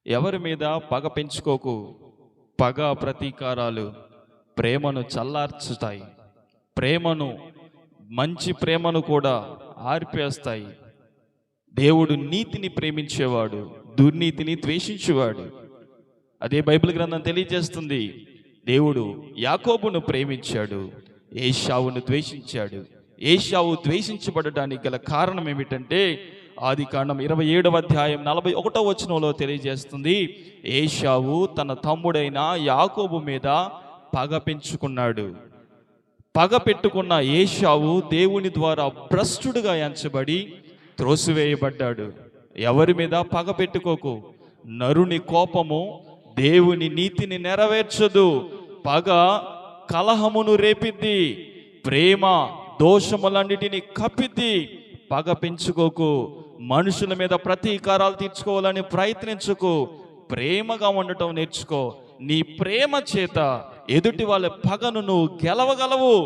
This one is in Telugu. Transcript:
ఎవరి మీద పగ పెంచుకోకు. పగ ప్రతీకారాలు ప్రేమను చల్లార్చుతాయి. ప్రేమను, మంచి ప్రేమను కూడా ఆర్పేస్తాయి. దేవుడు నీతిని ప్రేమించేవాడు, దుర్నీతిని ద్వేషించేవాడు. అదే బైబిల్ గ్రంథం తెలియజేస్తుంది. దేవుడు యాకోబును ప్రేమించాడు, ఏశావును ద్వేషించాడు. ఏశావు ద్వేషించబడడానికి గల కారణం ఏమిటంటే ఆదికాండం 27వ అధ్యాయం 41వ వచనంలో తెలియజేస్తుంది. ఏశావు తన తమ్ముడైన యాకోబు మీద పగ పెంచుకున్నాడు. పగ పెట్టుకున్న ఏశావు దేవుని ద్వారా భ్రష్టుడుగా ఎంచబడి త్రోసివేయబడ్డాడు. ఎవరి మీద పగ పెట్టుకోకు. నరుని కోపము దేవుని నీతిని నెరవేర్చదు. పగ కలహమును రేపిద్ది, ప్రేమ దోషములన్నిటిని కప్పిద్ది. పగ పెంచుకోకు. మనుషుల మీద ప్రతీకారాలు తీర్చుకోవాలని ప్రయత్నించుకో. ప్రేమగా ఉండటం నేర్చుకో. నీ ప్రేమ చేత ఎదుటి వాళ్ళ పగను నువ్వు గెలవగలవు.